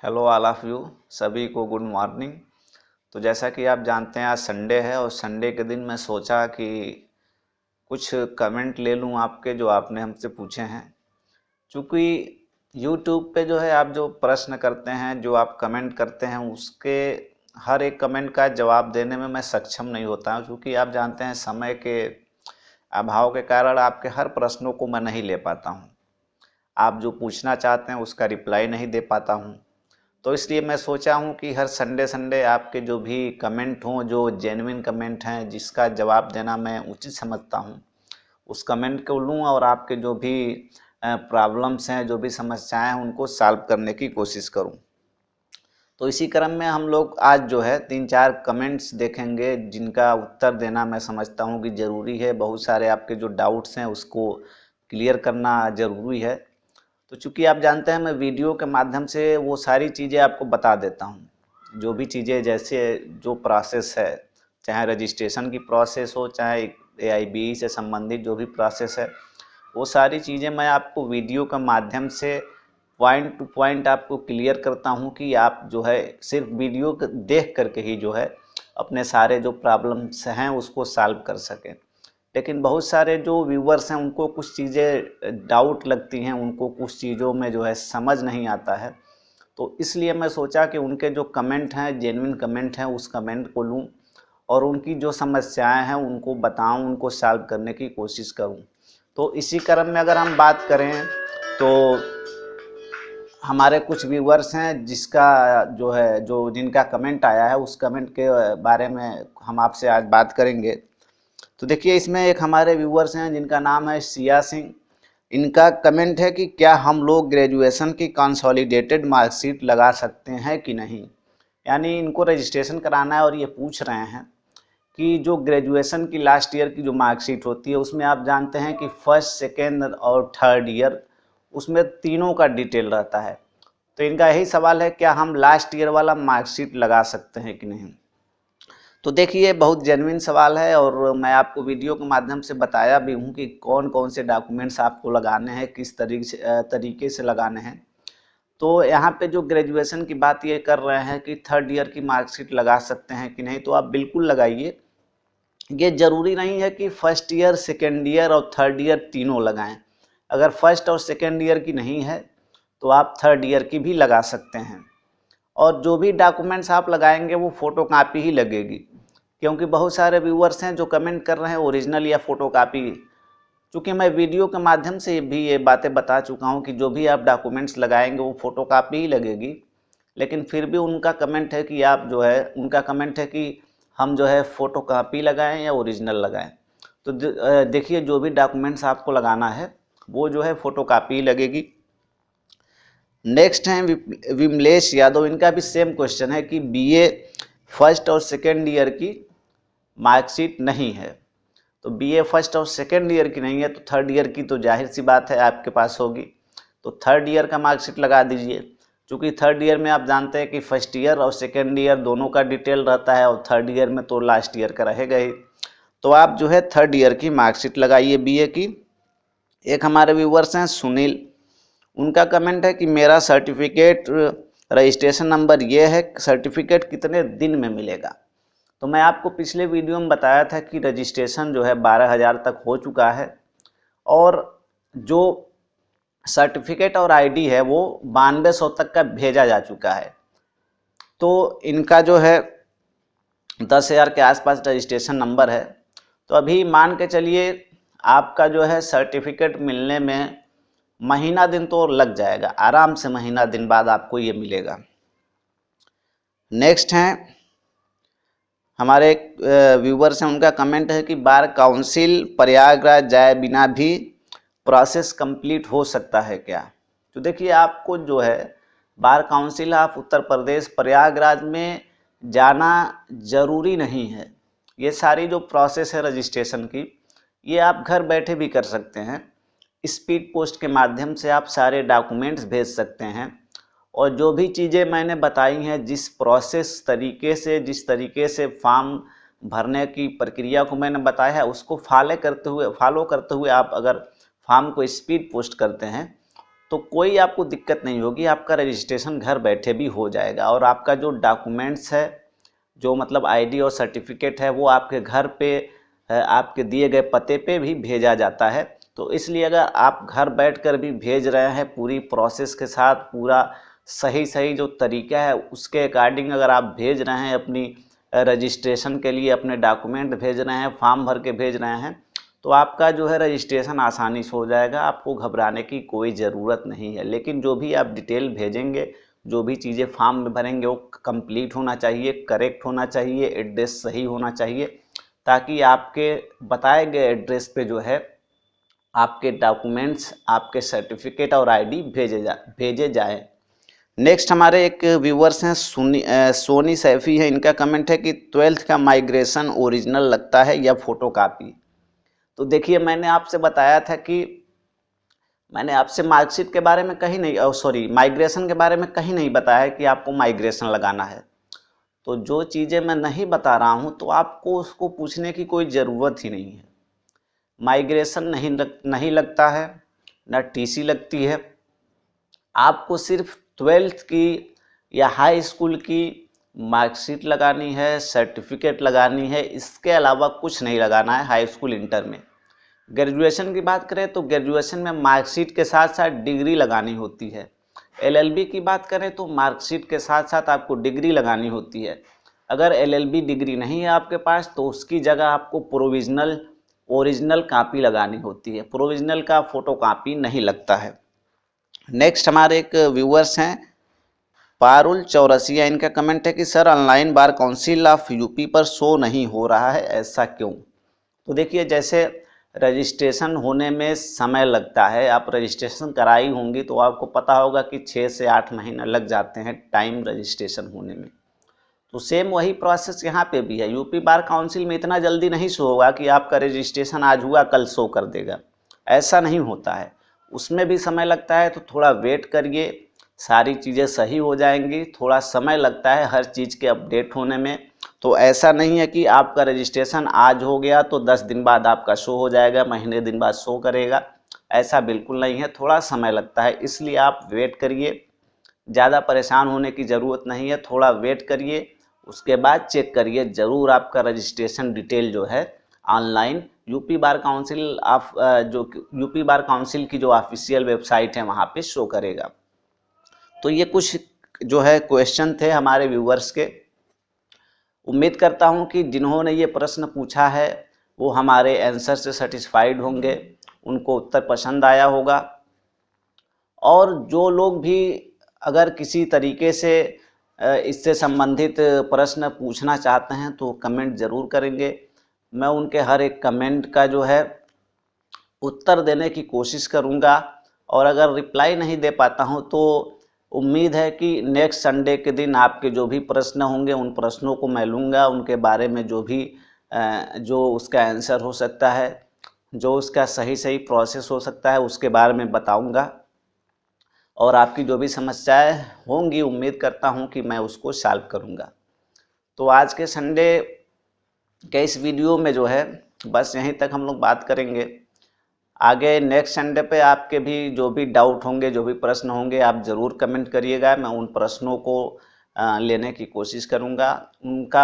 Hello all of you, सभी को good morning. तो जैसा कि आप जानते हैं आज संडे है और संडे के दिन मैं सोचा कि कुछ कमेंट ले लूं आपके जो आपने हमसे पूछे हैं। क्योंकि यूट्यूब पे जो है आप जो प्रश्न करते हैं, जो आप कमेंट करते हैं, उसके हर एक कमेंट का जवाब देने में मैं सक्षम नहीं होता हूं, क्योंकि आप जानते हैं समय के अभाव के कारण आपके हर प्रश्नों को मैं नहीं ले पाता हूं। आप जो पूछना चाहते हैं उसका रिप्लाई नहीं दे पाता हूं। तो इसलिए मैं सोचा हूँ कि हर संडे संडे आपके जो भी कमेंट हों, जो जेन्युइन कमेंट हैं, जिसका जवाब देना मैं उचित समझता हूँ, उस कमेंट को लूँ और आपके जो भी प्रॉब्लम्स हैं, जो भी समस्याएं हैं, उनको सॉल्व करने की कोशिश करूँ। तो इसी क्रम में हम लोग आज जो है 3-4 कमेंट्स देखेंगे जिनका उत्तर देना मैं समझता हूँ कि ज़रूरी है। बहुत सारे आपके जो डाउट्स हैं उसको क्लियर करना ज़रूरी है। तो चूँकि आप जानते हैं मैं वीडियो के माध्यम से वो सारी चीज़ें आपको बता देता हूँ। जो भी चीज़ें जैसे जो प्रोसेस है, चाहे रजिस्ट्रेशन की प्रोसेस हो, चाहे AIBE से संबंधित जो भी प्रोसेस है, वो सारी चीज़ें मैं आपको वीडियो के माध्यम से पॉइंट टू पॉइंट आपको क्लियर करता हूँ कि आप जो है सिर्फ वीडियो देख करके ही जो है अपने सारे जो प्रॉब्लम्स हैं उसको सॉल्व कर सकें। लेकिन बहुत सारे जो व्यूवर्स हैं उनको कुछ चीज़ें डाउट लगती हैं, उनको कुछ चीज़ों में जो है समझ नहीं आता है। तो इसलिए मैं सोचा कि उनके जो कमेंट हैं, जेन्युइन कमेंट हैं, उस कमेंट को लूँ और उनकी जो समस्याएं हैं उनको बताऊं, उनको सॉल्व करने की कोशिश करूं। तो इसी क्रम में अगर हम बात करें तो हमारे कुछ व्यूवर्स हैं जो जिनका कमेंट आया है, उस कमेंट के बारे में हम आपसे आज बात करेंगे। तो देखिए, इसमें एक हमारे व्यूवर्स हैं जिनका नाम है सिया सिंह। इनका कमेंट है कि क्या हम लोग ग्रेजुएशन की कंसोलिडेटेड मार्कशीट लगा सकते हैं कि नहीं। यानी इनको रजिस्ट्रेशन कराना है और ये पूछ रहे हैं कि जो ग्रेजुएशन की लास्ट ईयर की जो मार्कशीट होती है उसमें आप जानते हैं कि फर्स्ट, सेकेंड और थर्ड ईयर उसमें तीनों का डिटेल रहता है। तो इनका यही सवाल है, क्या हम लास्ट ईयर वाला मार्कशीट लगा सकते हैं कि नहीं। तो देखिए, बहुत जेन्युइन सवाल है और मैं आपको वीडियो के माध्यम से बताया भी हूँ कि कौन कौन से डॉक्यूमेंट्स आपको लगाने हैं, किस तरीके से लगाने हैं। तो यहाँ पे जो ग्रेजुएशन की बात ये कर रहे हैं कि थर्ड ईयर की मार्कशीट लगा सकते हैं कि नहीं, तो आप बिल्कुल लगाइए। ये ज़रूरी नहीं है कि फर्स्ट ईयर, सेकेंड ईयर और थर्ड ईयर तीनों लगाएं। अगर फर्स्ट और सेकेंड ईयर की नहीं है तो आप थर्ड ईयर की भी लगा सकते हैं। और जो भी डॉक्यूमेंट्स आप लगाएंगे वो फ़ोटो कापी ही लगेगी, क्योंकि बहुत सारे व्यूवर्स हैं जो कमेंट कर रहे हैं ओरिजिनल या फ़ोटो कापी। चूँकि मैं वीडियो के माध्यम से भी ये बातें बता चुका हूँ कि जो भी आप डॉक्यूमेंट्स लगाएंगे वो फ़ोटो कापी ही लगेगी। लेकिन फिर भी उनका कमेंट है कि आप जो है उनका कमेंट है कि हम जो है फ़ोटो कापी लगाएं या ओरिजिनल लगाएं। तो देखिए, जो भी डॉक्यूमेंट्स आपको लगाना है वो जो है फ़ोटो कापी ही लगेगी। नेक्स्ट हैं विमलेश यादव। इनका भी सेम क्वेश्चन है कि BA फर्स्ट और सेकेंड ईयर की मार्कशीट नहीं है। तो BA फर्स्ट और सेकेंड ईयर की नहीं है तो थर्ड ईयर की तो जाहिर सी बात है आपके पास होगी। तो थर्ड ईयर का मार्कशीट लगा दीजिए, क्योंकि थर्ड ईयर में आप जानते हैं कि फर्स्ट ईयर और सेकेंड ईयर दोनों का डिटेल रहता है और थर्ड ईयर में तो लास्ट ईयर का रहेगा ही। तो आप जो है थर्ड ईयर की मार्कशीट लगाइए BA की। एक हमारे व्यूवर्स हैं सुनील। उनका कमेंट है कि मेरा सर्टिफिकेट रजिस्ट्रेशन नंबर ये है, सर्टिफिकेट कितने दिन में मिलेगा। तो मैं आपको पिछले वीडियो में बताया था कि रजिस्ट्रेशन जो है 12,000 तक हो चुका है और जो सर्टिफिकेट और ID है वो 9200 तक का भेजा जा चुका है। तो इनका जो है 10,000 के आसपास रजिस्ट्रेशन नंबर है। तो अभी मान के चलिए आपका जो है सर्टिफिकेट मिलने में महीना दिन तो लग जाएगा, आराम से महीना दिन बाद आपको ये मिलेगा। नेक्स्ट हैं हमारे व्यूवर्स हैं, उनका कमेंट है कि बार काउंसिल प्रयागराज जाए बिना भी प्रोसेस कंप्लीट हो सकता है क्या। तो देखिए, आपको जो है bar council of Uttar Pradesh Prayagraj में जाना ज़रूरी नहीं है। ये सारी जो प्रोसेस है रजिस्ट्रेशन की, ये आप घर बैठे भी कर सकते हैं। स्पीड पोस्ट के माध्यम से आप सारे डॉक्यूमेंट्स भेज सकते हैं और जो भी चीज़ें मैंने बताई हैं, जिस जिस तरीके से फॉर्म भरने की प्रक्रिया को मैंने बताया है, उसको फॉलो करते हुए आप अगर फॉर्म को स्पीड पोस्ट करते हैं तो कोई आपको दिक्कत नहीं होगी, आपका रजिस्ट्रेशन घर बैठे भी हो जाएगा। और आपका जो डॉक्यूमेंट्स है, जो मतलब आईडी और सर्टिफिकेट है, वो आपके घर पे आपके दिए गए पते पे भी भेजा जाता है। तो इसलिए अगर आप घर बैठकर भी भेज रहे हैं पूरी प्रोसेस के साथ, पूरा सही सही जो तरीका है उसके अकॉर्डिंग अगर आप भेज रहे हैं, अपनी रजिस्ट्रेशन के लिए अपने डॉक्यूमेंट भेज रहे हैं, फॉर्म भर के भेज रहे हैं, तो आपका जो है रजिस्ट्रेशन आसानी से हो जाएगा, आपको घबराने की कोई ज़रूरत नहीं है। लेकिन जो भी आप डिटेल भेजेंगे, जो भी चीज़ें फॉर्म में भरेंगे, वो कंप्लीट होना चाहिए, करेक्ट होना चाहिए, एड्रेस सही होना चाहिए, ताकि आपके बताए गए एड्रेस पे जो है आपके डॉक्यूमेंट्स, आपके सर्टिफिकेट और आईडी भेजे जाएं। नेक्स्ट हमारे एक व्यूवर्स हैं सोनी सैफी है। इनका कमेंट है कि 12th का माइग्रेशन ओरिजिनल लगता है या फोटो कापी। तो देखिए, मैंने आपसे बताया था कि मैंने आपसे मार्कशीट के बारे में कहीं नहीं, माइग्रेशन के बारे में कहीं नहीं बताया कि आपको माइग्रेशन लगाना है। तो जो चीज़ें मैं नहीं बता रहा हूँ तो आपको उसको पूछने की कोई ज़रूरत ही नहीं है। माइग्रेशन नहीं लगता है, ना टीसी लगती है। आपको सिर्फ 12th की या हाई स्कूल की मार्कशीट लगानी है, सर्टिफिकेट लगानी है, इसके अलावा कुछ नहीं लगाना है हाई स्कूल इंटर में। ग्रेजुएशन की बात करें तो ग्रेजुएशन में मार्कशीट के साथ साथ डिग्री लगानी होती है। एलएलबी की बात करें तो मार्कशीट के साथ साथ आपको डिग्री लगानी होती है। अगर एलएलबी डिग्री नहीं है आपके पास तो उसकी जगह आपको प्रोविजनल ओरिजिनल कॉपी लगानी होती है। प्रोविजनल का फोटो कॉपी नहीं लगता है। नेक्स्ट हमारे एक व्यूअर्स हैं पारुल चौरसिया। इनका कमेंट है कि sir online bar council of UP पर शो नहीं हो रहा है, ऐसा क्यों? तो देखिए, जैसे रजिस्ट्रेशन होने में समय लगता है, आप रजिस्ट्रेशन कराई होंगी तो आपको पता होगा कि 6 से 8 महीना लग जाते हैं टाइम रजिस्ट्रेशन होने में। तो सेम वही प्रोसेस यहाँ पे भी है। यूपी बार काउंसिल में इतना जल्दी नहीं शो होगा कि आपका रजिस्ट्रेशन आज हुआ कल शो कर देगा, ऐसा नहीं होता है। उसमें भी समय लगता है, तो थोड़ा वेट करिए, सारी चीज़ें सही हो जाएंगी। थोड़ा समय लगता है हर चीज़ के अपडेट होने में। तो ऐसा नहीं है कि आपका रजिस्ट्रेशन आज हो गया तो 10 दिन बाद आपका शो हो जाएगा, महीने दिन बाद शो करेगा, ऐसा बिल्कुल नहीं है। थोड़ा समय लगता है, इसलिए आप वेट करिए, ज़्यादा परेशान होने की ज़रूरत नहीं है। थोड़ा वेट करिए, उसके बाद चेक करिए, ज़रूर आपका रजिस्ट्रेशन डिटेल जो है ऑनलाइन यूपी बार काउंसिल जो यूपी बार काउंसिल की जो ऑफिशियल वेबसाइट है वहाँ पे शो करेगा। तो ये कुछ जो है क्वेश्चन थे हमारे व्यूवर्स के। उम्मीद करता हूँ कि जिन्होंने ये प्रश्न पूछा है वो हमारे आंसर से सेटिस्फाइड होंगे, उनको उत्तर पसंद आया होगा। और जो लोग भी अगर किसी तरीके से इससे संबंधित प्रश्न पूछना चाहते हैं तो कमेंट ज़रूर करेंगे। मैं उनके हर एक कमेंट का जो है उत्तर देने की कोशिश करूंगा। और अगर रिप्लाई नहीं दे पाता हूं तो उम्मीद है कि नेक्स्ट संडे के दिन आपके जो भी प्रश्न होंगे उन प्रश्नों को मैं लूँगा, उनके बारे में जो उसका आंसर हो सकता है, जो उसका सही प्रोसेस हो सकता है, उसके बारे में बताऊंगा। और आपकी जो भी समस्याएं होंगी उम्मीद करता हूं कि मैं उसको सॉल्व करूंगा। तो आज के संडे के इस वीडियो में जो है बस यहीं तक हम लोग बात करेंगे। आगे नेक्स्ट संडे पे आपके भी जो भी डाउट होंगे, जो भी प्रश्न होंगे, आप ज़रूर कमेंट करिएगा। मैं उन प्रश्नों को लेने की कोशिश करूंगा, उनका